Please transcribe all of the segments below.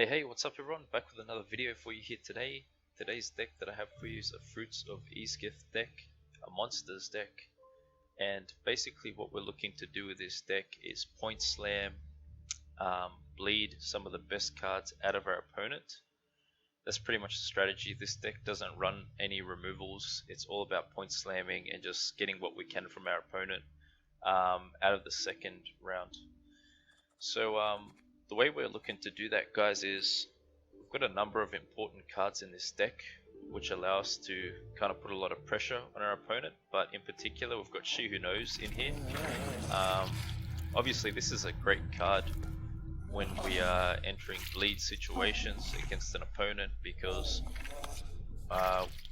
Hey, what's up everyone? Back with another video for you here today. Today's deck that I have for you is a Fruits of Ysgith deck, a monsters deck. And basically what we're looking to do with this deck is point slam, bleed some of the best cards out of our opponent. That's pretty much the strategy. This deck doesn't run any removals. It's all about point slamming and just getting what we can from our opponent out of the second round. So the way we're looking to do that, guys, is we've got a number of important cards in this deck which allow us to kind of put a lot of pressure on our opponent, but in particular we've got She Who Knows in here. Obviously this is a great card when we are entering bleed situations against an opponent because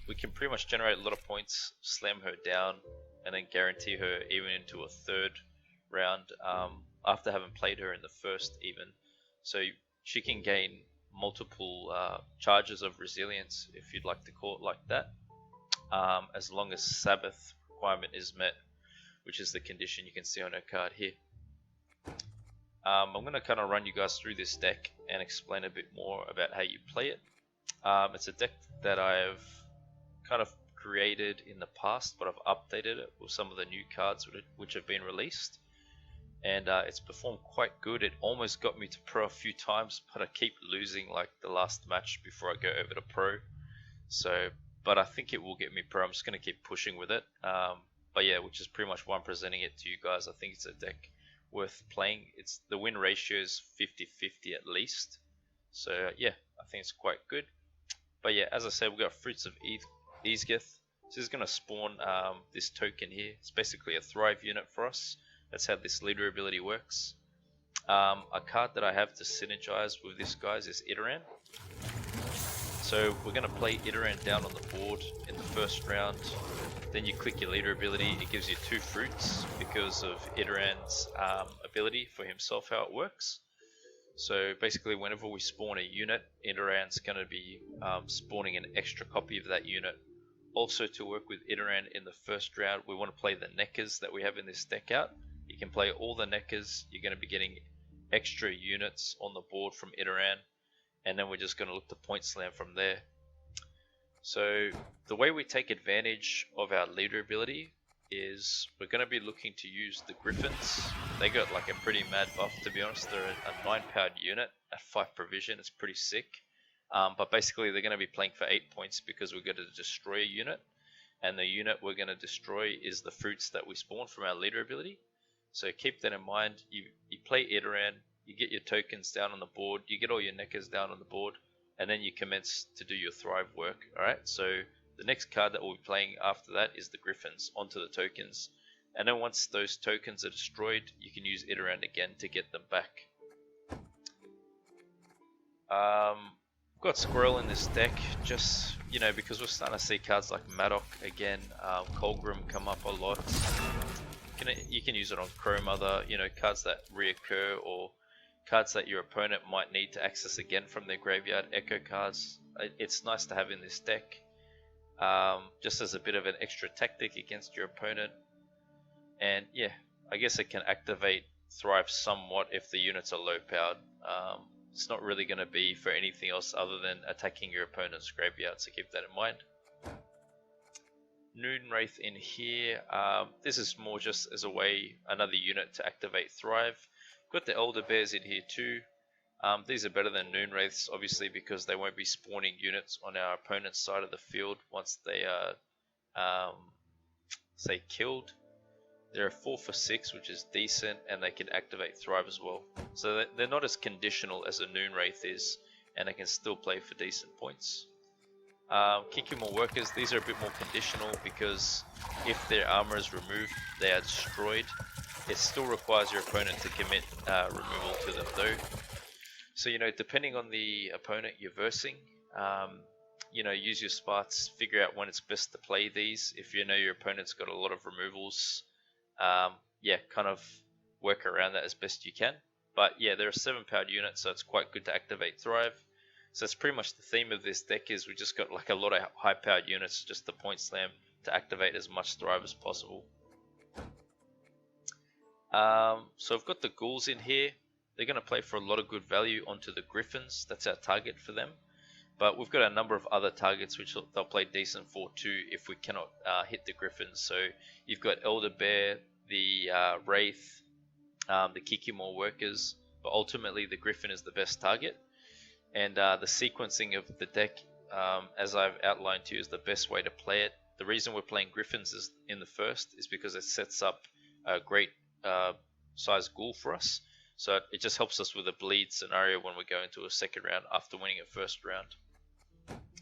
we can pretty much generate a lot of points, slam her down, and then guarantee her even into a third round after having played her in the first even. So she can gain multiple charges of resilience, if you'd like to call it like that, as long as Sabbath requirement is met, which is the condition you can see on her card here. I'm going to kind of run you guys through this deck and explain a bit more about how you play it. It's a deck that I've kind of created in the past, but I've updated it with some of the new cards which have been released. And it's performed quite good. It almost got me to pro a few times, but I keep losing like the last match before I go over to pro. So, but I think it will get me pro. I'm just going to keep pushing with it. But yeah, which is pretty much why I'm presenting it to you guys. I think it's a deck worth playing. It's the win ratio is 50-50 at least. So yeah, I think it's quite good. But yeah, as I said, we've got Fruits of Ysgith. This is going to spawn this token here. It's basically a Thrive unit for us. That's how this leader ability works. A card that I have to synergize with this, guys, is Iteran. So we're going to play Iteran down on the board in the first round. Then you click your leader ability. It gives you 2 fruits because of Iteran's ability for himself, how it works. So basically whenever we spawn a unit, Iteran's going to be spawning an extra copy of that unit. Also, to work with Iteran in the first round, we want to play the Neckers that we have in this deck out. You can play all the Neckers. You're going to be getting extra units on the board from Iteran, and then we're just going to look to point slam from there. So the way we take advantage of our leader ability is we're going to be looking to use the Griffins. They got like a pretty mad buff, to be honest. They're a 9-powered unit at 5 provision. It's pretty sick. But basically they're going to be playing for 8 points because we're going to destroy a unit, and the unit we're going to destroy is the fruits that we spawn from our leader ability. So keep that in mind. You play Iteran, you get your tokens down on the board, you get all your Neckers down on the board, and then you commence to do your Thrive work. Alright, so the next card that we'll be playing after that is the Griffins onto the tokens. And then once those tokens are destroyed, you can use Iteran again to get them back. We've got Squirrel in this deck, just, you know, because we're starting to see cards like Madoc again, Colgrim come up a lot. You can use it on Crow Mother, you know, cards that reoccur, or cards that your opponent might need to access again from their graveyard, echo cards. It's nice to have in this deck, just as a bit of an extra tactic against your opponent. And yeah, I guess it can activate Thrive somewhat if the units are low powered. It's not really going to be for anything else other than attacking your opponent's graveyard, so keep that in mind. Noon Wraith in here. This is more just as a way, another unit to activate Thrive. Got the Elder Bears in here too. These are better than Noon Wraiths, obviously, because they won't be spawning units on our opponent's side of the field once they are, say, killed. They're a 4 for 6, which is decent, and they can activate Thrive as well. So they're not as conditional as a Noon Wraith is, and they can still play for decent points. Kinkimo Workers, these are a bit more conditional because if their armor is removed, they are destroyed. It still requires your opponent to commit removal to them though. So, you know, depending on the opponent you're versing, you know, use your spots, figure out when it's best to play these. If you know your opponent's got a lot of removals, yeah, kind of work around that as best you can. But yeah, they're a 7-powered unit, so it's quite good to activate Thrive. So that's pretty much the theme of this deck, is we just got like a lot of high-powered units just to point slam to activate as much Thrive as possible. So I've got the ghouls in here. they're going to play for a lot of good value onto the Griffins. That's our target for them. But we've got a number of other targets which they'll play decent for too if we cannot hit the Griffins. So you've got Elder Bear, the Wraith, the Kikimor workers, but ultimately the Griffin is the best target. And the sequencing of the deck, as I've outlined to you, is the best way to play it. The reason we're playing Griffins is in the first is because it sets up a great size ghoul for us. So it just helps us with a bleed scenario when we go into a second round after winning a first round.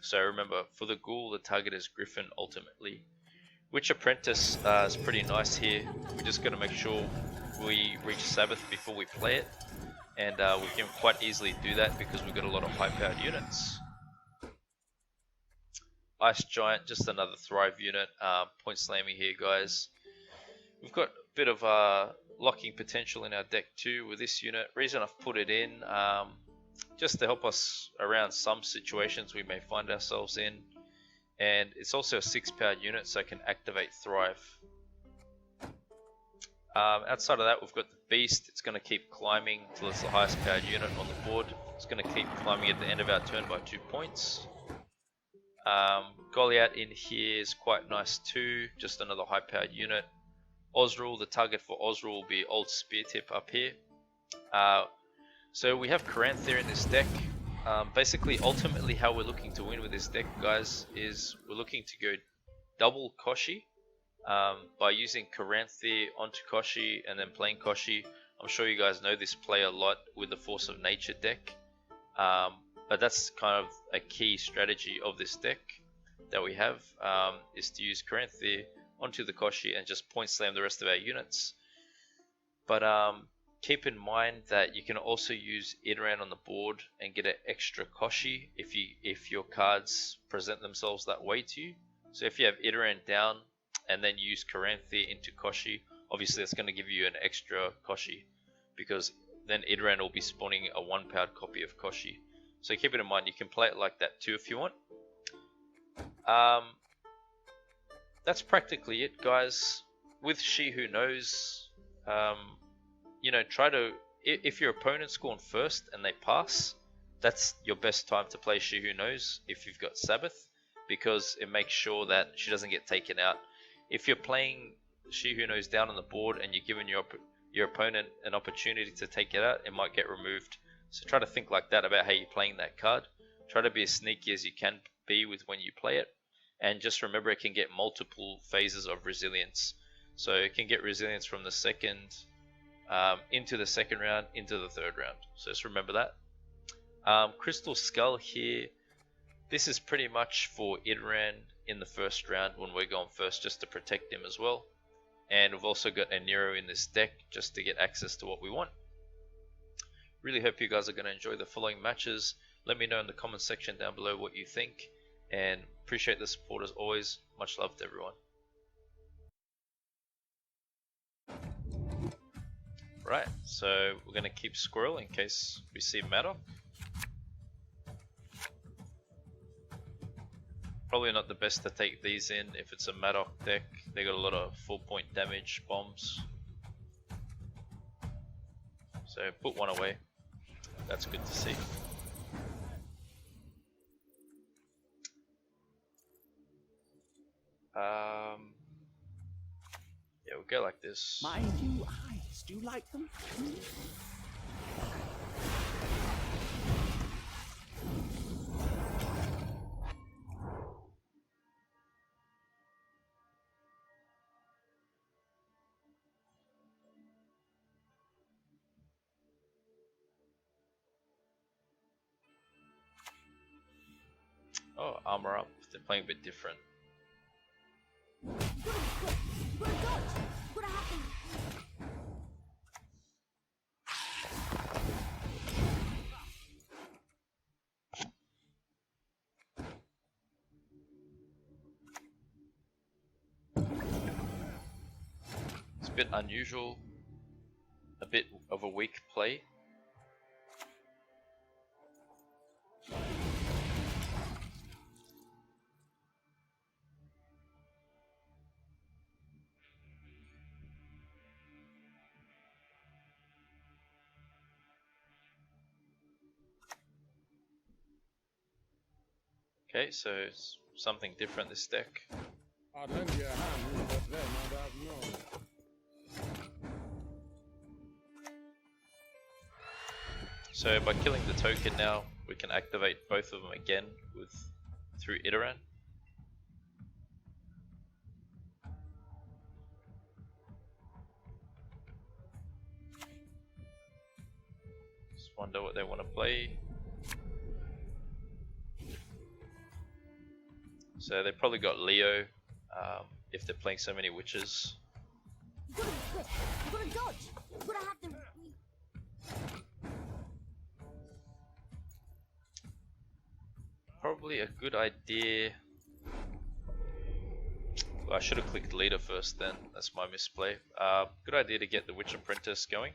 So remember, for the ghoul, the target is Griffin ultimately. Witch Apprentice is pretty nice here. We're just going to make sure we reach Sabbath before we play it. And we can quite easily do that because we've got a lot of high-powered units. Ice Giant, just another Thrive unit. Point slamming here, guys. We've got a bit of locking potential in our deck too with this unit. Reason I've put it in, just to help us around some situations we may find ourselves in. And it's also a 6-powered unit, so it can activate Thrive. Outside of that, we've got the Beast. It's going to keep climbing until it's the highest powered unit on the board. It's going to keep climbing at the end of our turn by 2 points. Goliath in here is quite nice too, just another high powered unit. Osrul, the target for Osrul will be Old Spear Tip up here. So we have Karantha in this deck. Basically, ultimately how we're looking to win with this deck, guys, is we're looking to go double Koshi. By using Karantha onto Koshi and then playing Koshi. I'm sure you guys know this play a lot with the Force of Nature deck, but that's kind of a key strategy of this deck that we have, is to use Karantha onto the Koshi and just point slam the rest of our units. But keep in mind that you can also use Idoran on the board and get an extra Koshi if your cards present themselves that way to you. So if you have Idoran down and then use Karantha into Koshi, obviously that's going to give you an extra Koshi, because then Idoran will be spawning a 1-powered copy of Koshi. So keep it in mind, you can play it like that too if you want. That's practically it, guys. With She Who Knows, you know, try to, if your opponent's gone first and they pass, that's your best time to play She Who Knows if you've got Sabbath, because it makes sure that she doesn't get taken out. If you're playing She Who Knows down on the board and you're giving your opponent an opportunity to take it out, it might get removed. So try to think like that about how you're playing that card. Try to be as sneaky as you can be with when you play it. And just remember, it can get multiple phases of resilience. So it can get resilience from the second into the second round, into the third round. So just remember that. Crystal Skull here. This is pretty much for Idoran in the first round when we're going first, just to protect him as well. And we've also got a Nero in this deck just to get access to what we want. Really hope you guys are going to enjoy the following matches. Let me know in the comment section down below what you think, and appreciate the support as always. Much love to everyone. Right, so we're going to keep Squirrel in case we see Maddock. Probably not the best to take these in if it's a Maddock deck. They got a lot of full point damage bombs. So put one away. That's good to see. Yeah, we'll go like this. Mind you, eyes, do you like them? Oh, armor up. They're playing a bit different. It's a bit unusual, a bit of a weak play. Okay, so it's something different this deck. I'd lend you a hand, but then I'd have none. So by killing the token now, we can activate both of them again through Iteran. Just wonder what they want to play. So they probably got Leo, if they're playing so many witches. You gotta be quick. You gotta dodge. You gotta have them. Probably a good idea. Well, I should have clicked leader first then, that's my misplay. Good idea to get the Witch Apprentice going.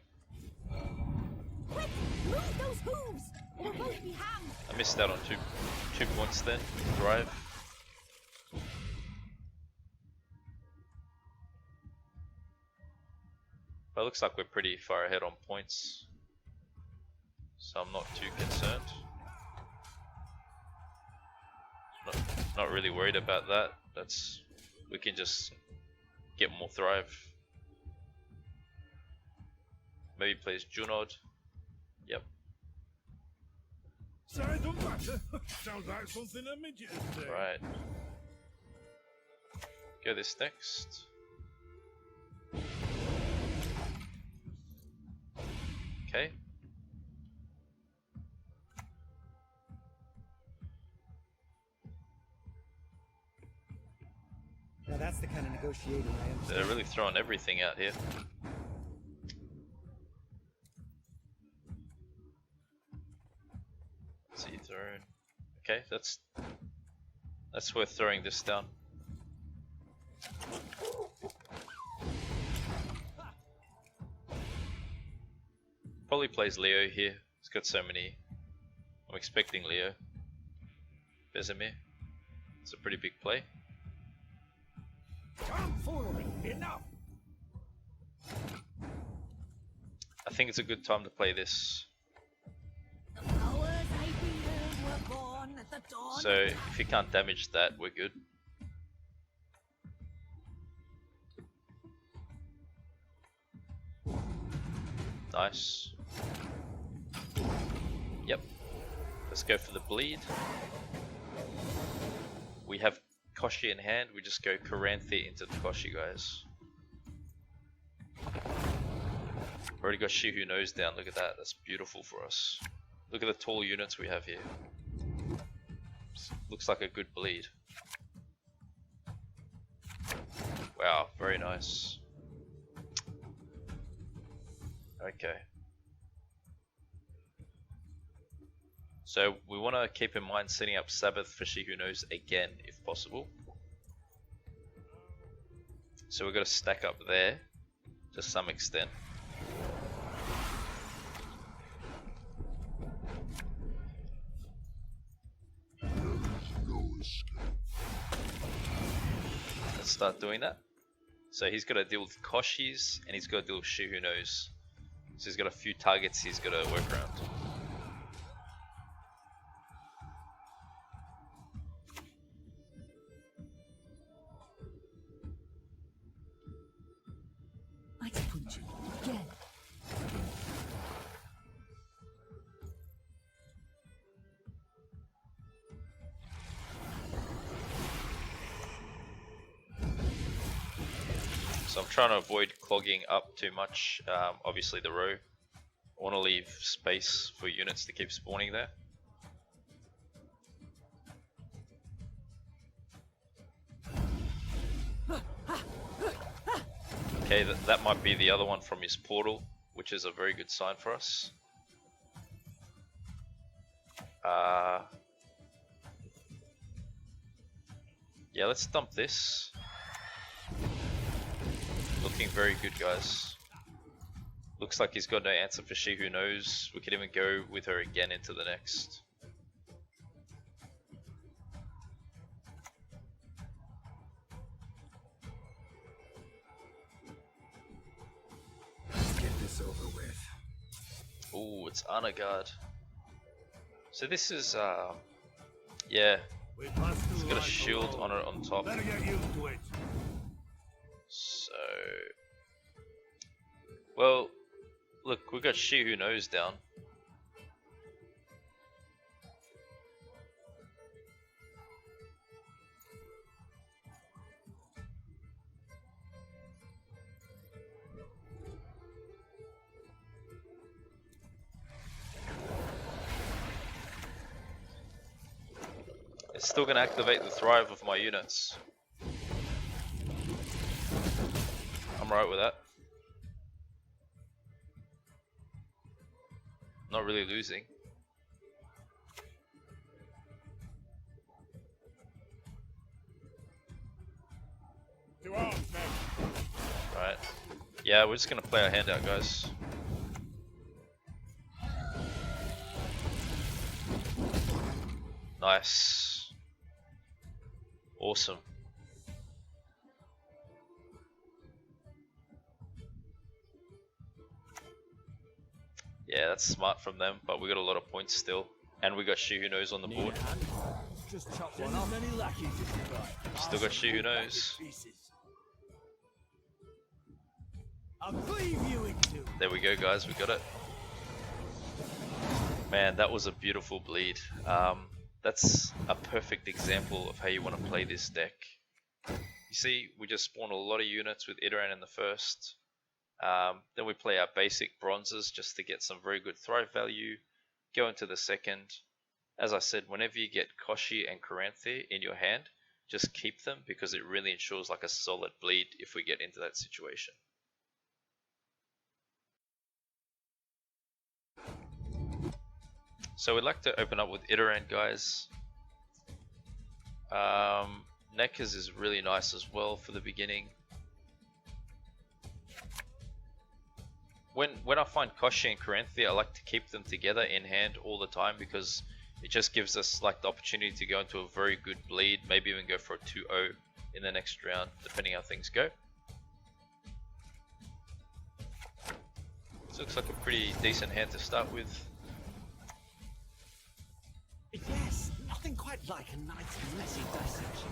Quick! Move those hooves! Or we'll both be hanged! I missed out on two points then, drive. But it looks like we're pretty far ahead on points, so I'm not too concerned. Not really worried about that. We can just get more thrive. Maybe plays Junod. Yep. Sorry, don't matter. Sounds like something a midget would say. Right. Go this next. Okay. Now that's the kind of negotiating I am. They're really throwing everything out here. Let's see, thrown. Okay, that's worth throwing this down. Probably plays Leo here. He's got so many. I'm expecting Leo. Vesemir. It's a pretty big play. Tomfoolery, enough! I think it's a good time to play this. The powers I wield were born at the dawn. So if you can't damage that, we're good. Nice. Yep. Let's go for the bleed. We have Koshi in hand, we just go Karanthi into the Koshi, guys. Already got She Who Knows down, look at that, that's beautiful for us. Look at the tall units we have here. Looks like a good bleed. Wow, very nice. Okay. So we want to keep in mind setting up Sabbath for She Who Knows again if possible. So we've got to stack up there to some extent. Let's start doing that. So he's got to deal with Koshis and he's got to deal with She Who Knows. So he's got a few targets he's got to work around. I can punch you again. So I'm trying to avoid clogging up too much, obviously the row. I want to leave space for units to keep spawning there. Okay, that might be the other one from his portal, which is a very good sign for us. Yeah, let's dump this. Looking very good, guys. Looks like he's got no answer for She Who Knows. We could even go with her again into the next. Get this over with. Ooh, it's Anagard. So this is, yeah, It's got a shield on it on top. Better get used to it. So, well, look, we got She Who Knows down. It's still going to activate the Thrive of my units. I'm right with that. Not really losing. To arms, men. Right. Yeah, we're just going to play our hand out, guys. Nice. Awesome. Yeah, that's smart from them, but we got a lot of points still. And we got She Who Knows on the board. Just chop one off. Many lackeys if you like. Still got She Who Knows. I'll cleave you in two. There we go, guys, we got it. Man, that was a beautiful bleed. That's a perfect example of how you want to play this deck. You see, we just spawned a lot of units with Idoran in the first. Then we play our basic bronzes just to get some very good Thrive value. Go into the second. As I said, whenever you get Koshi and Karanthe in your hand, just keep them because it really ensures like a solid bleed if we get into that situation. So we'd like to open up with Idoran, guys. Nekkers is really nice as well for the beginning. When I find Koshi and Karanthe, I like to keep them together in hand all the time because it just gives us like the opportunity to go into a very good bleed, maybe even go for a 2-0 in the next round, depending how things go. This looks like a pretty decent hand to start with. Yes, nothing quite like a nice messy dissection.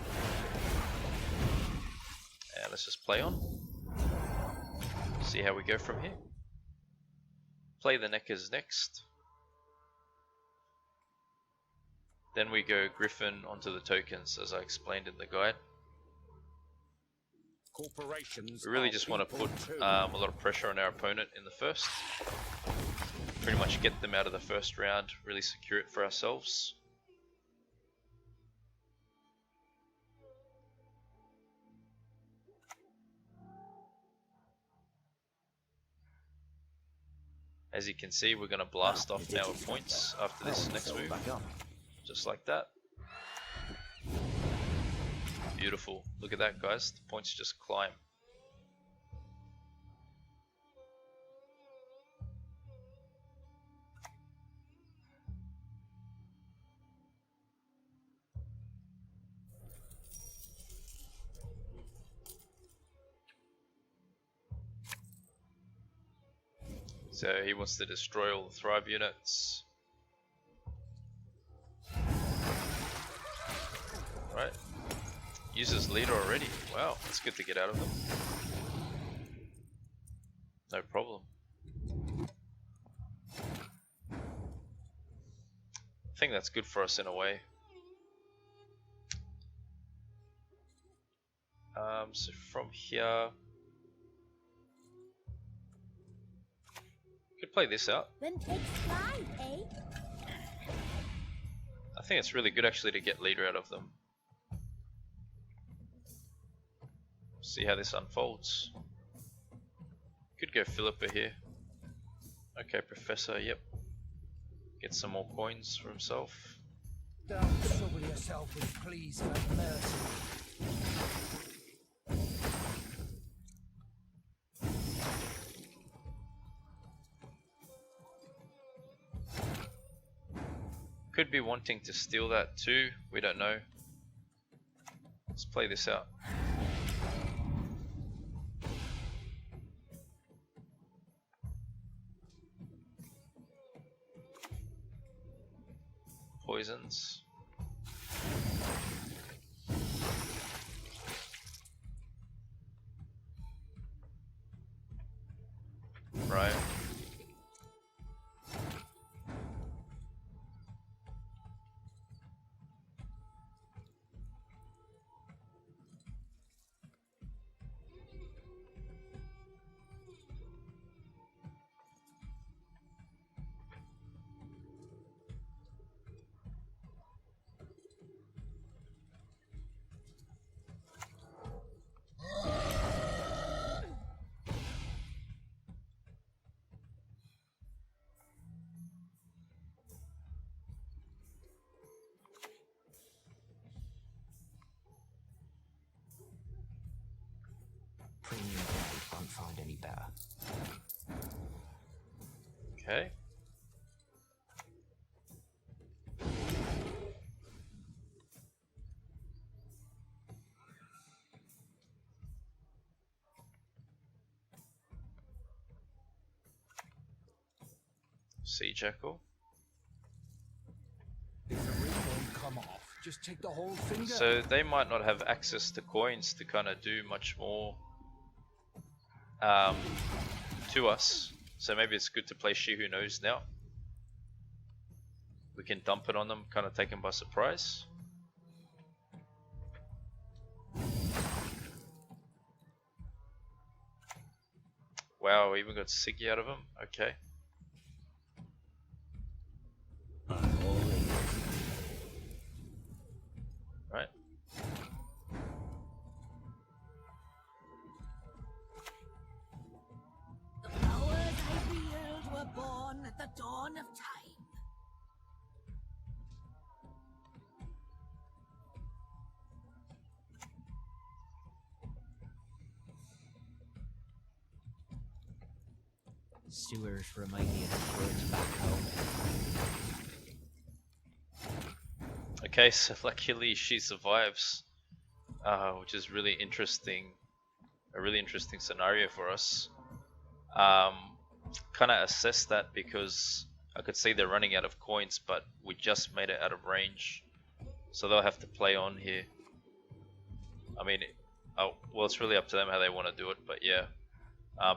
And let's just play on. See how we go from here. Play the Nekkers next. Then we go Griffin onto the tokens as I explained in the guide. Corporations We really just want to put a lot of pressure on our opponent in the first. Pretty much get them out of the first round, really secure it for ourselves. As you can see, we're going to blast off now with points after this next move. Just like that. Beautiful. Look at that, guys. The points just climb. So he wants to destroy all the Thrive units. Right. Uses leader already. Wow, it's good to get out of them. No problem. I think that's good for us in a way. So from here, could play this out. Then take slide, eh? I think it's really good actually to get leader out of them. See how this unfolds. Could go Philippa here. Okay, Professor, yep. Get some more coins for himself. Don't trouble yourself with pleas for mercy. Could be wanting to steal that too, we don't know. Let's play this out. Poisons. Okay. Sea Jackal. If the ring won't come off, just take the whole finger. So they might not have access to coins to kind of do much more to us. So maybe it's good to play She Who Knows now. We can dump it on them, kind of take them by surprise. Wow, we even got Siggy out of him. Okay. Right. The powers I wield were born at the dawn of time. Sewers remind me of the birds back home. Okay, so luckily she survives, which is really interesting. A really interesting scenario for us. Kind of assess that because I could see they're running out of coins, but we just made it out of range, so they'll have to play on here. I mean, well, it's really up to them how they want to do it, but yeah.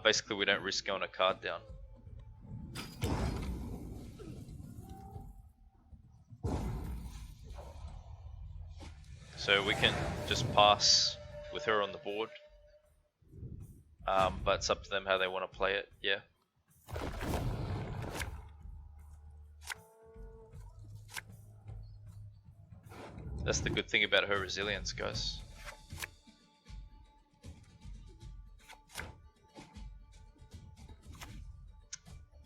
Basically, we don't risk going a card down. So we can just pass with her on the board, but it's up to them how they want to play it, yeah. That's the good thing about her resilience, guys.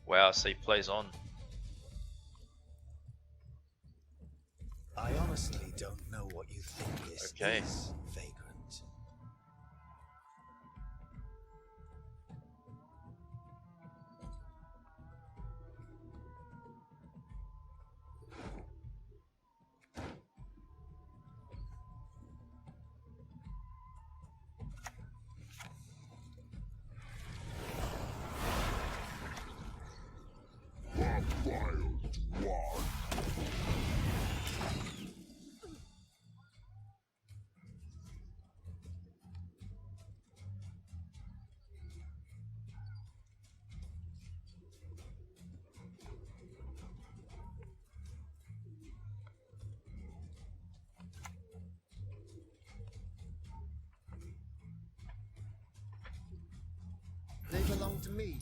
Wow, so he plays on. I honestly don't know what you think this Okay. is, Vagrant. They belong to me,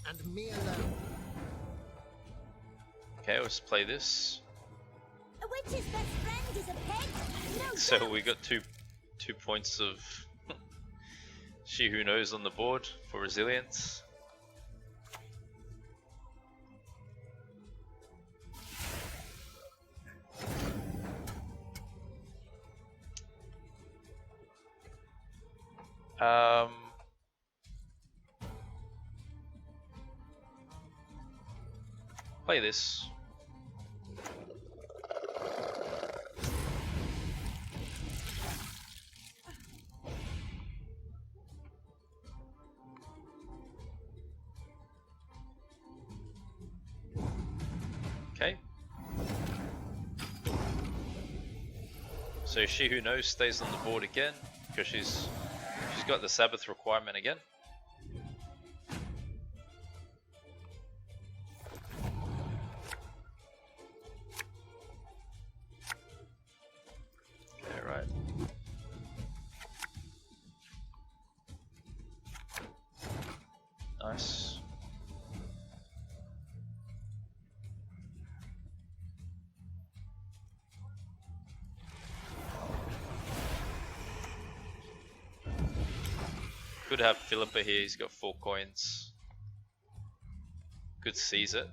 and me alone. Okay, let's play this. A witch's best friend is a pet. No So doubt. we got two points of She Who Knows on the board for resilience. Play this. Okay. So She Who Knows stays on the board again because she's got the Sabbath requirement again. Okay, right. Nice. Could have Philippa here, he's got 4 coins. Could seize it.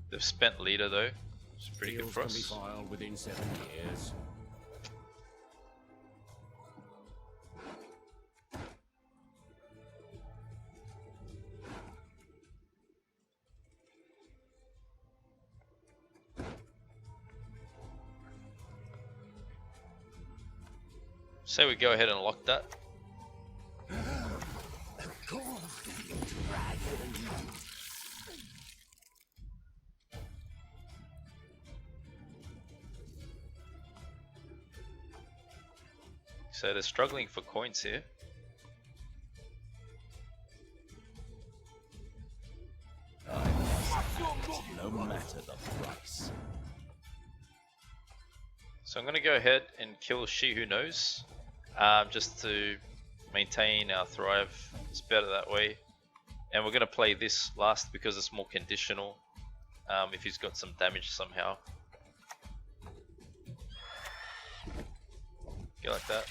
They've spent leader though, which is pretty good Deals for can be us. filed within 7 years. Say we go ahead and lock that. So they're struggling for coins here. No matter the price. So I'm going to go ahead and kill She Who Knows, just to maintain our thrive. It's better that way. And we're going to play this last because it's more conditional, if he's got some damage somehow. Go like that.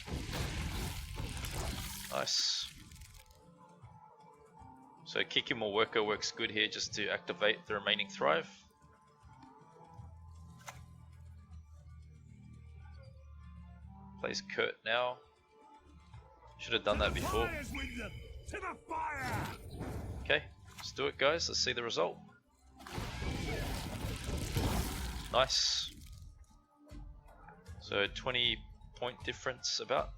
Nice. So kick him or worker works good here just to activate the remaining thrive. Plays Kurt now. Should have done that before. Okay, let's do it guys, let's see the result. Nice. So 20 point difference about.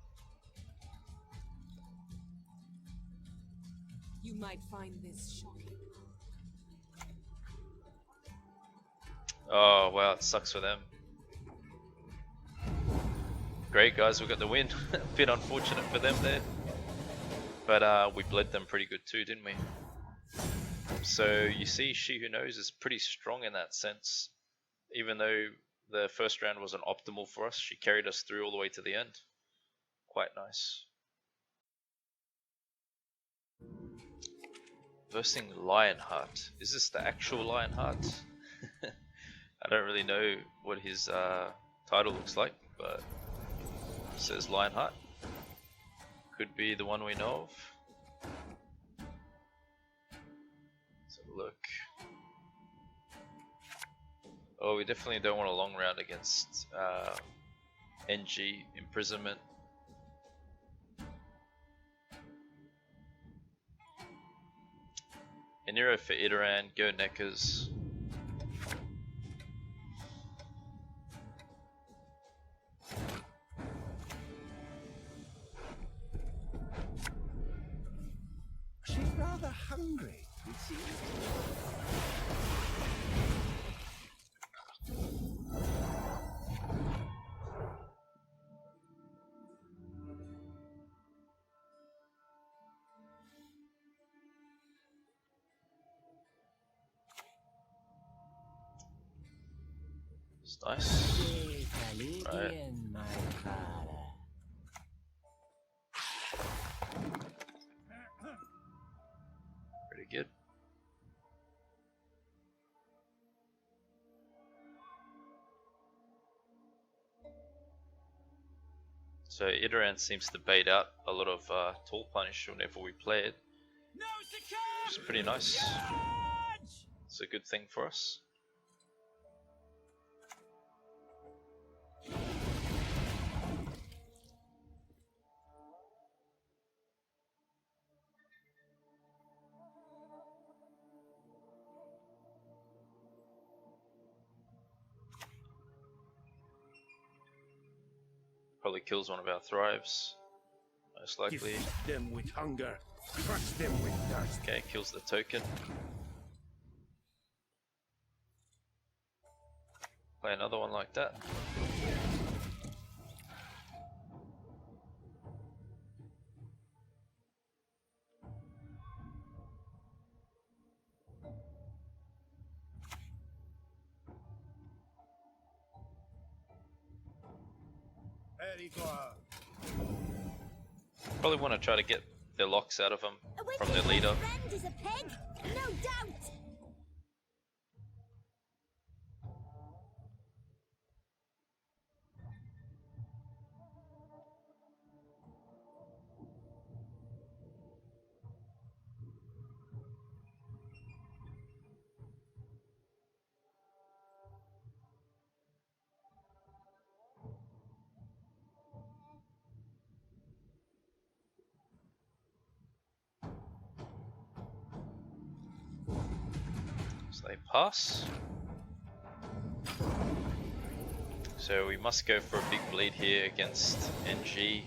You might find this shocking. Oh wow, it sucks for them. Great guys, we got the win. A bit unfortunate for them there. But we bled them pretty good too, didn't we? So you see She Who Knows is pretty strong in that sense. Even though the first round wasn't optimal for us, she carried us through all the way to the end. Quite nice. Versing Lion.Hart. Is this the actual Lion.Hart? I don't really know what his title looks like, but it says Lion.Hart. Could be the one we know of. Let's have a look. Oh, we definitely don't want a long round against NG, imprisonment. Eniro for Idoran, go Neckers. She's rather hungry, it seems. It's nice. Right. Pretty good. So Idoran seems to bait out a lot of tall punish whenever we play it, which is pretty nice. It's a good thing for us. Probably kills one of our thrives, most likely. Gift them with hunger, crush them with thirst. Okay, kills the token. Play another one like that. Probably want to try to get their locks out of them from their leader. Friend is a pig, no doubt. So they pass. So we must go for a big bleed here against NG.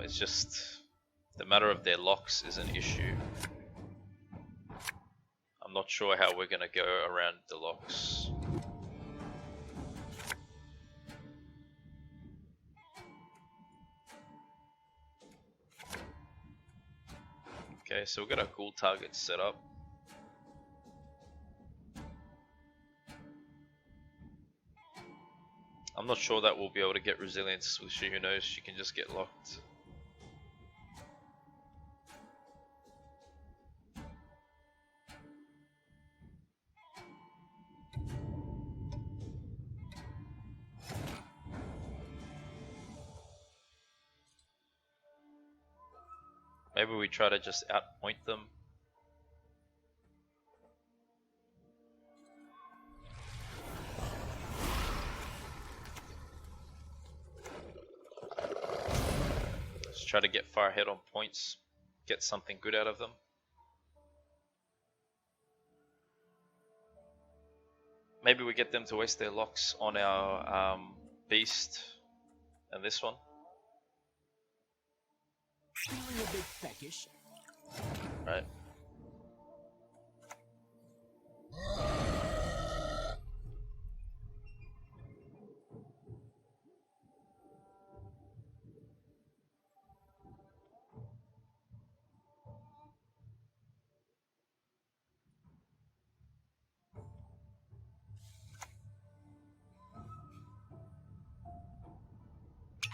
It's just the matter of their locks is an issue. I'm not sure how we're gonna go around the locks. Okay, so we've got our ghoul targets set up. I'm not sure that we'll be able to get resilience with She Who Knows. She can just get locked. Maybe we try to just outpoint them. Let's try to get far ahead on points, get something good out of them. Maybe we get them to waste their locks on our beast and this one. Feeling a bit peckish. Right.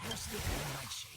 Just the nightshade.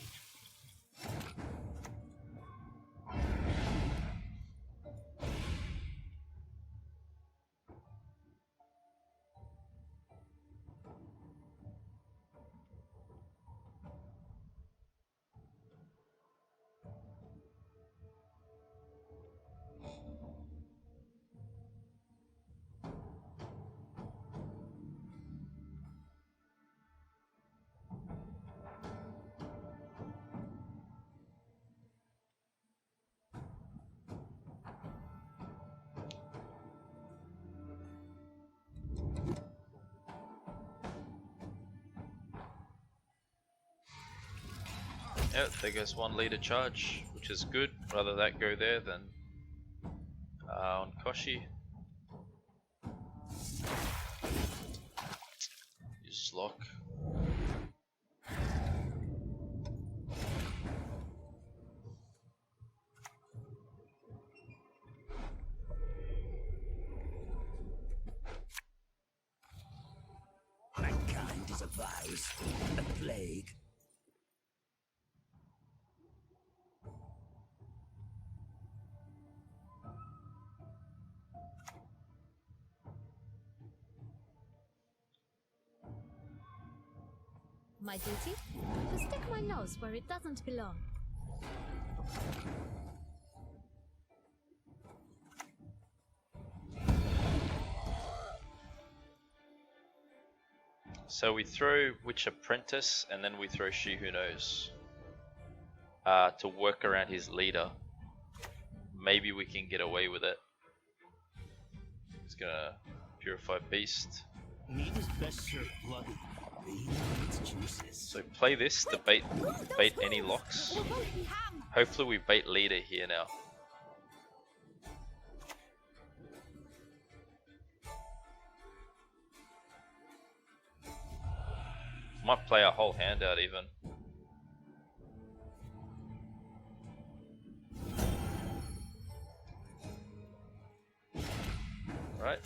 Yeah, there goes one leader charge, which is good. Rather that go there than on Koshi. Use lock. Mankind is a virus, a plague. My duty? To stick my nose where it doesn't belong. So we throw Witch Apprentice and then we throw She Who Knows to work around his leader. Maybe we can get away with it. He's gonna Purify Beast. Meat is best served bloody. Lean its juices. So play this to bait any locks. It'll both be ham. Hopefully we bait leader here now. Might play our whole hand out even. Right.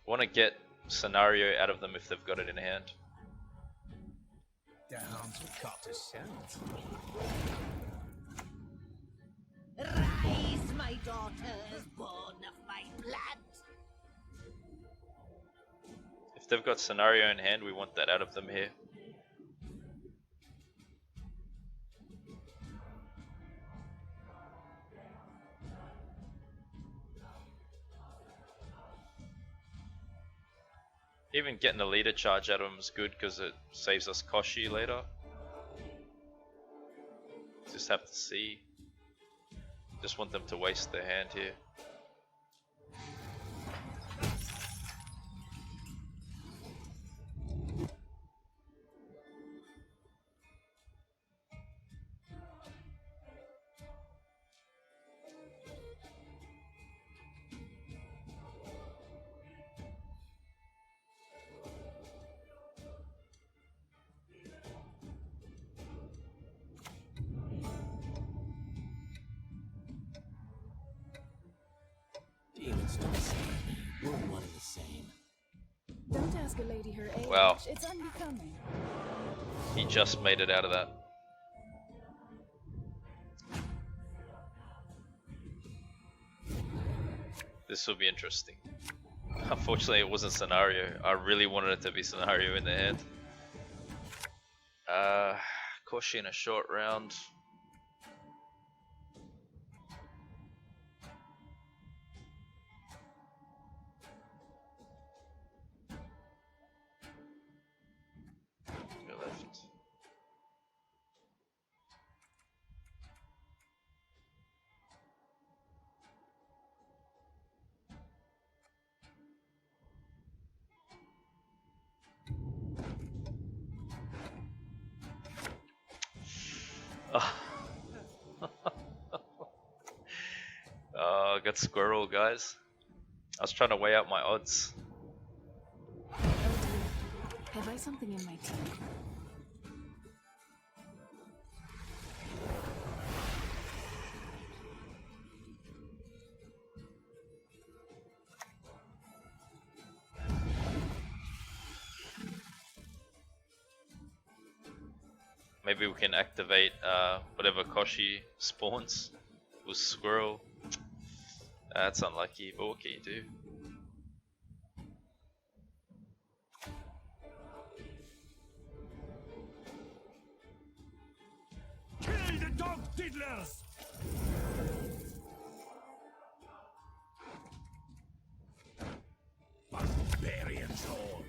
Want to get scenario out of them if they've got it in hand. Down to Carter's sands. Rise, my daughters, born of my blood. If they've got scenario in hand, we want that out of them here. Even getting a leader charge out of them is good because it saves us Koshi later. Just have to see. Just want them to waste their hand here. Demons don't say. We're one and the same. Don't ask a lady her age. Wow. It's unbecoming. He just made it out of that. This will be interesting. Unfortunately, it wasn't scenario. I really wanted it to be scenario in the end. Koshi in a short round. Go left. I got squirrel, guys. I was trying to weigh out my odds. Oh dear. Have I something in my tea? Maybe we can activate whatever Koshi spawns with squirrel. That's unlucky, but what can you do? Kill the dog diddlers! Barbarians all.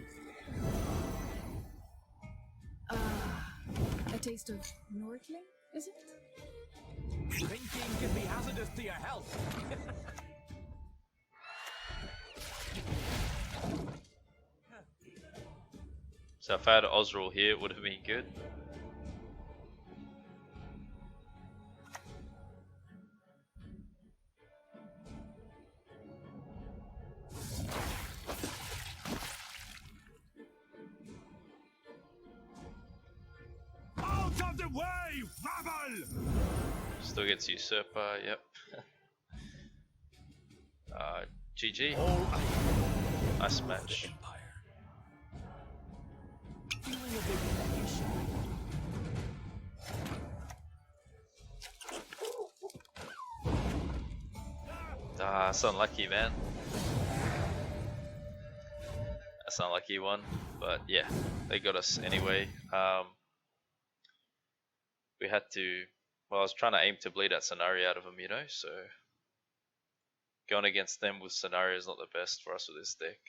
A taste of Nordling, is it? Thinking can be hazardous to your health. So if I had Osrul here, it would have been good. Out of the way, rabble! Still gets usurper, yep. GG. Nice match. Feeling a bit peckish. That's unlucky, man. That's an unlucky one, but yeah, they got us anyway. We had to, well, I was trying to aim to bleed that scenario out of them, you know, so going against them with scenario is not the best for us with this deck.